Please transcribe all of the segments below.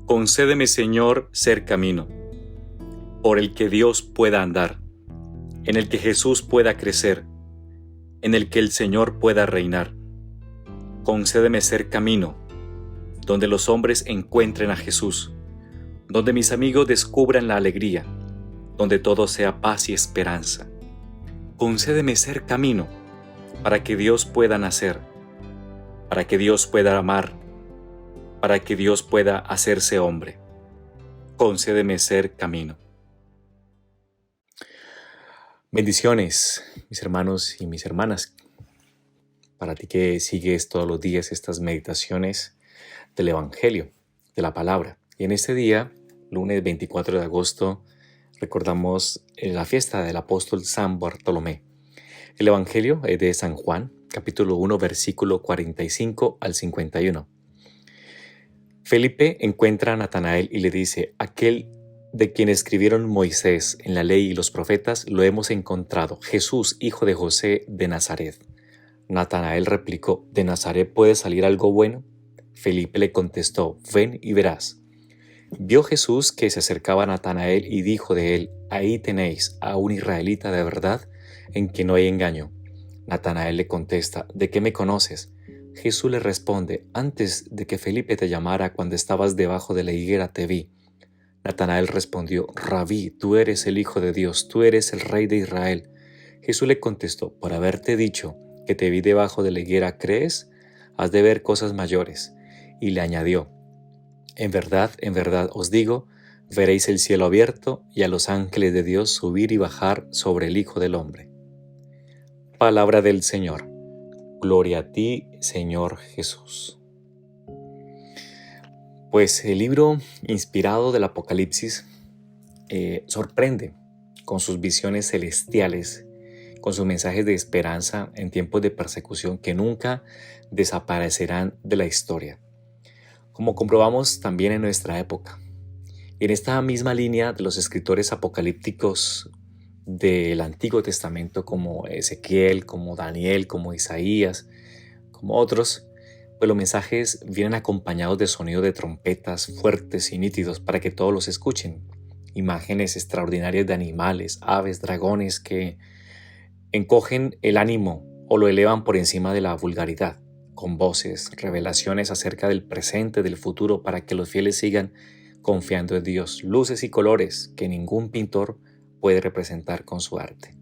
Concédeme, Señor, ser camino, por el que Dios pueda andar, en el que Jesús pueda crecer, en el que el Señor pueda reinar. Concédeme ser camino, donde los hombres encuentren a Jesús, donde mis amigos descubran la alegría, donde todo sea paz y esperanza. Concédeme ser camino, para que Dios pueda nacer, para que Dios pueda amar, para que Dios pueda hacerse hombre. Concédeme ser camino. Bendiciones, mis hermanos y mis hermanas. Para ti que sigues todos los días estas meditaciones del Evangelio, de la Palabra. Y en este día, lunes 24 de agosto, recordamos la fiesta del apóstol San Bartolomé. El Evangelio es de San Juan, capítulo 1, versículo 45 al 51. Felipe encuentra a Natanael y le dice: aquel de quien escribieron Moisés en la ley y los profetas, lo hemos encontrado, Jesús, hijo de José de Nazaret. Natanael replicó: ¿de Nazaret puede salir algo bueno? Felipe le contestó: ven y verás. Vio Jesús que se acercaba a Natanael y dijo de él: ahí tenéis a un israelita de verdad, en quien no hay engaño. Natanael le contesta: ¿de qué me conoces? Jesús le responde: antes de que Felipe te llamara, cuando estabas debajo de la higuera, te vi. Natanael respondió: Rabí, tú eres el Hijo de Dios, tú eres el Rey de Israel. Jesús le contestó: por haberte dicho que te vi debajo de la higuera, ¿crees? Has de ver cosas mayores. Y le añadió: en verdad os digo, veréis el cielo abierto y a los ángeles de Dios subir y bajar sobre el Hijo del Hombre. Palabra del Señor. Gloria a ti, Señor Jesús. Pues el libro inspirado del Apocalipsis sorprende con sus visiones celestiales, con sus mensajes de esperanza en tiempos de persecución que nunca desaparecerán de la historia, como comprobamos también en nuestra época. En esta misma línea de los escritores apocalípticos del Antiguo Testamento, como Ezequiel, como Daniel, como Isaías, como otros, pues los mensajes vienen acompañados de sonidos de trompetas fuertes y nítidos para que todos los escuchen. Imágenes extraordinarias de animales, aves, dragones que encogen el ánimo o lo elevan por encima de la vulgaridad, con voces, revelaciones acerca del presente, del futuro, para que los fieles sigan confiando en Dios, luces y colores que ningún pintor puede representar con su arte.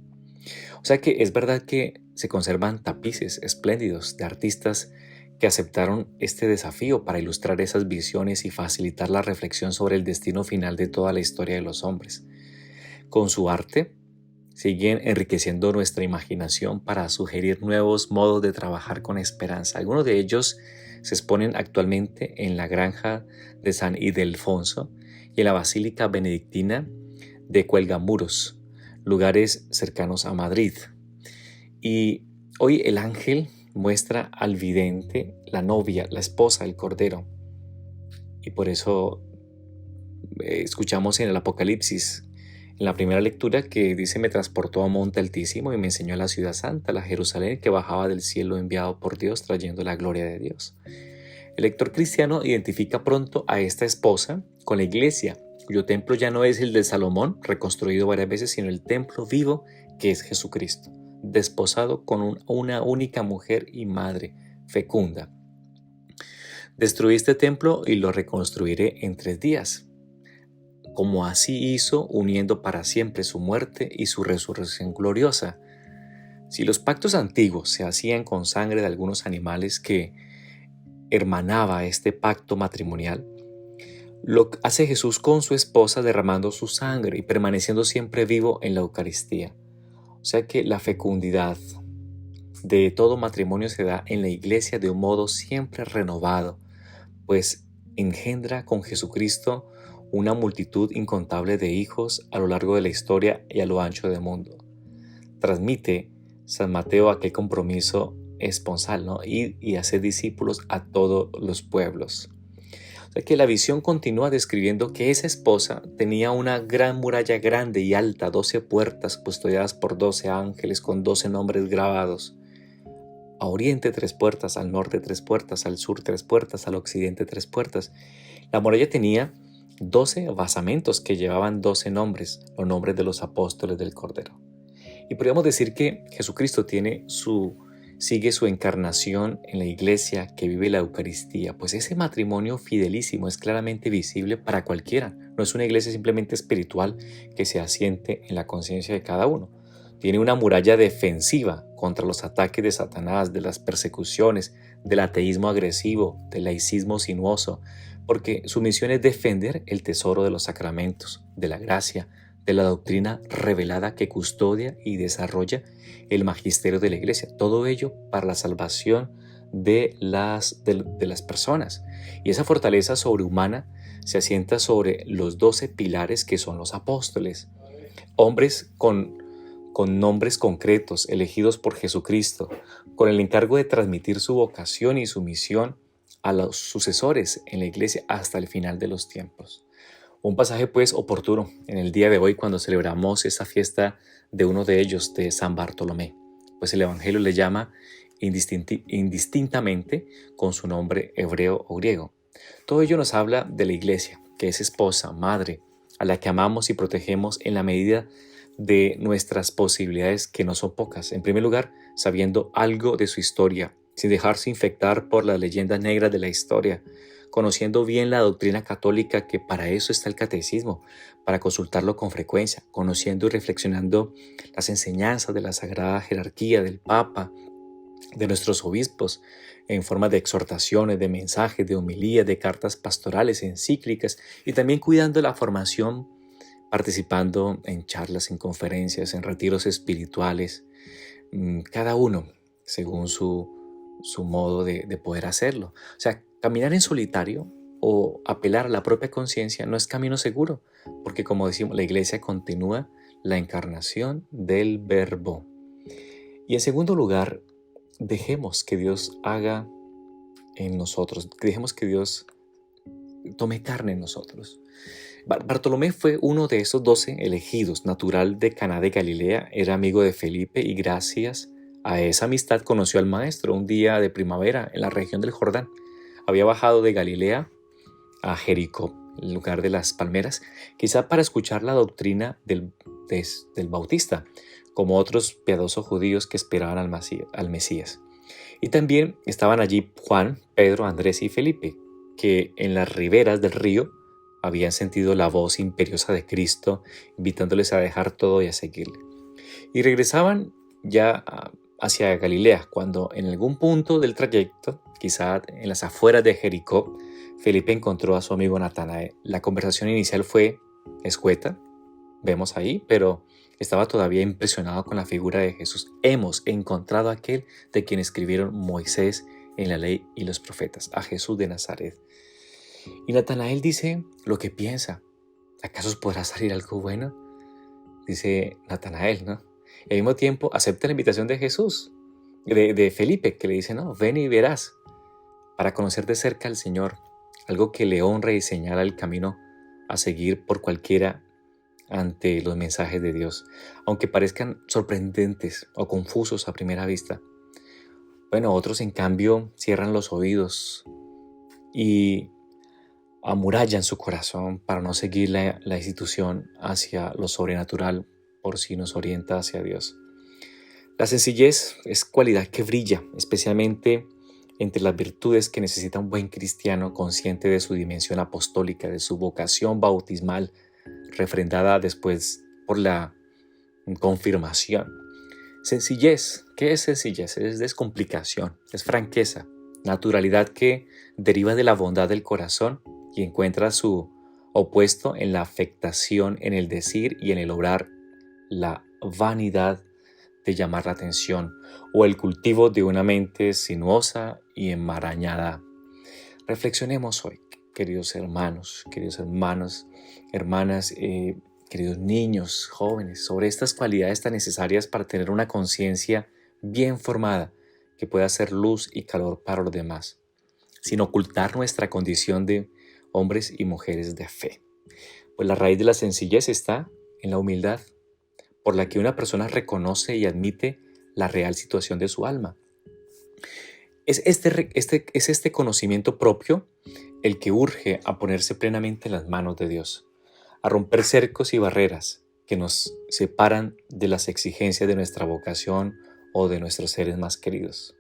O sea que es verdad que se conservan tapices espléndidos de artistas que aceptaron este desafío para ilustrar esas visiones y facilitar la reflexión sobre el destino final de toda la historia de los hombres. Con su arte, siguen enriqueciendo nuestra imaginación para sugerir nuevos modos de trabajar con esperanza. Algunos de ellos se exponen actualmente en la granja de San Ildefonso y en la Basílica Benedictina de Cuelgamuros, lugares cercanos a Madrid. Y hoy el ángel muestra al vidente la novia, la esposa, el cordero. Y por eso escuchamos en el Apocalipsis, en la primera lectura, que dice: me transportó a monte altísimo y me enseñó la ciudad santa, la Jerusalén, que bajaba del cielo enviado por Dios, trayendo la gloria de Dios. El lector cristiano identifica pronto a esta esposa con la iglesia, cuyo templo ya no es el de Salomón, reconstruido varias veces, sino el templo vivo que es Jesucristo, desposado con una única mujer y madre fecunda. Destruí este templo y lo reconstruiré en 3 días, como así hizo, uniendo para siempre su muerte y su resurrección gloriosa. Si los pactos antiguos se hacían con sangre de algunos animales que hermanaba este pacto matrimonial, lo hace Jesús con su esposa, derramando su sangre y permaneciendo siempre vivo en la Eucaristía. O sea que la fecundidad de todo matrimonio se da en la iglesia de un modo siempre renovado, pues engendra con Jesucristo una multitud incontable de hijos a lo largo de la historia y a lo ancho del mundo. Transmite San Mateo aquel compromiso esponsal, ¿no? Ir y hacer discípulos a todos los pueblos. O sea que la visión continúa describiendo que esa esposa tenía una gran muralla grande y alta, 12 puertas custodiadas por 12 ángeles con 12 nombres grabados. A oriente 3 puertas, al norte 3 puertas, al sur 3 puertas, al occidente 3 puertas. La muralla tenía 12 basamentos que llevaban 12 nombres, los nombres de los apóstoles del Cordero. Y podríamos decir que Jesucristo sigue su encarnación en la iglesia que vive la Eucaristía, pues ese matrimonio fidelísimo es claramente visible para cualquiera. No es una iglesia simplemente espiritual que se asiente en la conciencia de cada uno. Tiene una muralla defensiva contra los ataques de Satanás, de las persecuciones, del ateísmo agresivo, del laicismo sinuoso, porque su misión es defender el tesoro de los sacramentos, de la gracia, de la doctrina revelada que custodia y desarrolla el magisterio de la iglesia. Todo ello para la salvación de las personas. Y esa fortaleza sobrehumana se asienta sobre los 12 pilares que son los apóstoles, hombres con nombres concretos, elegidos por Jesucristo, con el encargo de transmitir su vocación y su misión a los sucesores en la iglesia hasta el final de los tiempos. Un pasaje pues oportuno en el día de hoy cuando celebramos esta fiesta de uno de ellos, de San Bartolomé, pues el Evangelio le llama indistintamente con su nombre hebreo o griego. Todo ello nos habla de la iglesia, que es esposa, madre, a la que amamos y protegemos en la medida de nuestras posibilidades, que no son pocas. En primer lugar, sabiendo algo de su historia, sin dejarse infectar por las leyendas negras de la historia, conociendo bien la doctrina católica, que para eso está el catecismo, para consultarlo con frecuencia, conociendo y reflexionando las enseñanzas de la Sagrada Jerarquía, del Papa, de nuestros obispos, en forma de exhortaciones, de mensajes, de homilías, de cartas pastorales, encíclicas, y también cuidando la formación, participando en charlas, en conferencias, en retiros espirituales, cada uno según su modo de poder hacerlo. O sea, caminar en solitario o apelar a la propia conciencia no es camino seguro, porque como decimos, la iglesia continúa la encarnación del Verbo. Y en segundo lugar, dejemos que Dios haga en nosotros, dejemos que Dios tome carne en nosotros. Bartolomé fue uno de esos 12 elegidos, natural de Caná de Galilea, era amigo de Felipe y gracias a esa amistad conoció al Maestro un día de primavera en la región del Jordán. Había bajado de Galilea a Jericó, el lugar de las palmeras, quizá para escuchar la doctrina del Bautista, como otros piadosos judíos que esperaban al Mesías. Y también estaban allí Juan, Pedro, Andrés y Felipe, que en las riberas del río habían sentido la voz imperiosa de Cristo, invitándoles a dejar todo y a seguirle. Y regresaban ya hacia Galilea, cuando en algún punto del trayecto, quizá en las afueras de Jericó, Felipe encontró a su amigo Natanael. La conversación inicial fue escueta, vemos ahí, pero estaba todavía impresionado con la figura de Jesús. Hemos encontrado a aquel de quien escribieron Moisés en la ley y los profetas, a Jesús de Nazaret. Y Natanael dice lo que piensa. ¿Acaso podrá salir algo bueno? Dice Natanael, ¿no? Y al mismo tiempo acepta la invitación de Jesús, de Felipe, que le dice, no, ven y verás, para conocer de cerca al Señor, algo que le honra y señala el camino a seguir por cualquiera ante los mensajes de Dios, aunque parezcan sorprendentes o confusos a primera vista. Bueno, otros en cambio cierran los oídos y amurallan su corazón para no seguir la institución hacia lo sobrenatural, por si nos orienta hacia Dios. La sencillez es cualidad que brilla, especialmente entre las virtudes que necesita un buen cristiano consciente de su dimensión apostólica, de su vocación bautismal, refrendada después por la confirmación. Sencillez, ¿qué es sencillez? Es descomplicación, es franqueza, naturalidad que deriva de la bondad del corazón y encuentra su opuesto en la afectación, en el decir y en el obrar, la vanidad de llamar la atención o el cultivo de una mente sinuosa y enmarañada. Reflexionemos hoy, queridos hermanos, hermanas, queridos niños, jóvenes, sobre estas cualidades tan necesarias para tener una conciencia bien formada que pueda ser luz y calor para los demás, sin ocultar nuestra condición de hombres y mujeres de fe. Pues la raíz de la sencillez está en la humildad, por la que una persona reconoce y admite la real situación de su alma. Es este conocimiento propio el que urge a ponerse plenamente en las manos de Dios, a romper cercos y barreras que nos separan de las exigencias de nuestra vocación o de nuestros seres más queridos.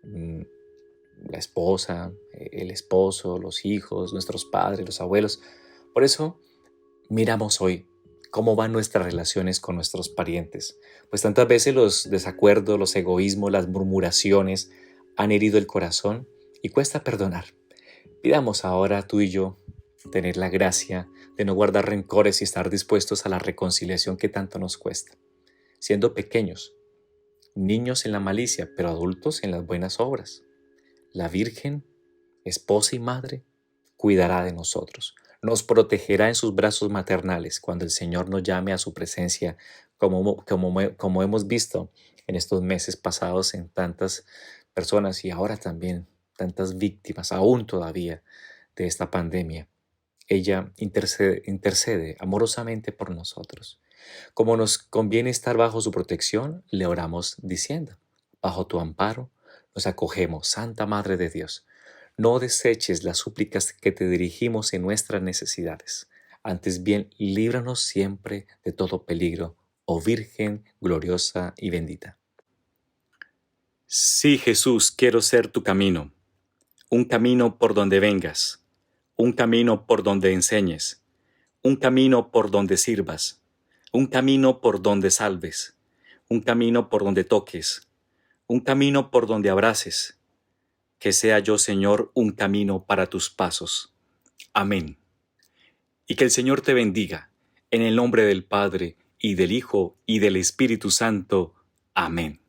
La esposa, el esposo, los hijos, nuestros padres, los abuelos. Por eso miramos hoy cómo van nuestras relaciones con nuestros parientes, pues tantas veces los desacuerdos, los egoísmos, las murmuraciones han herido el corazón y cuesta perdonar. Pidamos ahora tú y yo tener la gracia de no guardar rencores y estar dispuestos a la reconciliación que tanto nos cuesta, siendo pequeños, niños en la malicia, pero adultos en las buenas obras. La Virgen, esposa y madre, cuidará de nosotros. Nos protegerá en sus brazos maternales cuando el Señor nos llame a su presencia, como hemos visto en estos meses pasados en tantas personas y ahora también tantas víctimas, aún todavía, de esta pandemia. Ella intercede amorosamente por nosotros. Como nos conviene estar bajo su protección, le oramos diciendo: bajo tu amparo nos acogemos, Santa Madre de Dios. No deseches las súplicas que te dirigimos en nuestras necesidades. Antes bien, líbranos siempre de todo peligro, oh Virgen gloriosa y bendita. Sí, Jesús, quiero ser tu camino, un camino por donde vengas, un camino por donde enseñes, un camino por donde sirvas, un camino por donde salves, un camino por donde toques, un camino por donde abraces. Que sea yo, Señor, un camino para tus pasos. Amén. Y que el Señor te bendiga, en el nombre del Padre, y del Hijo, y del Espíritu Santo. Amén.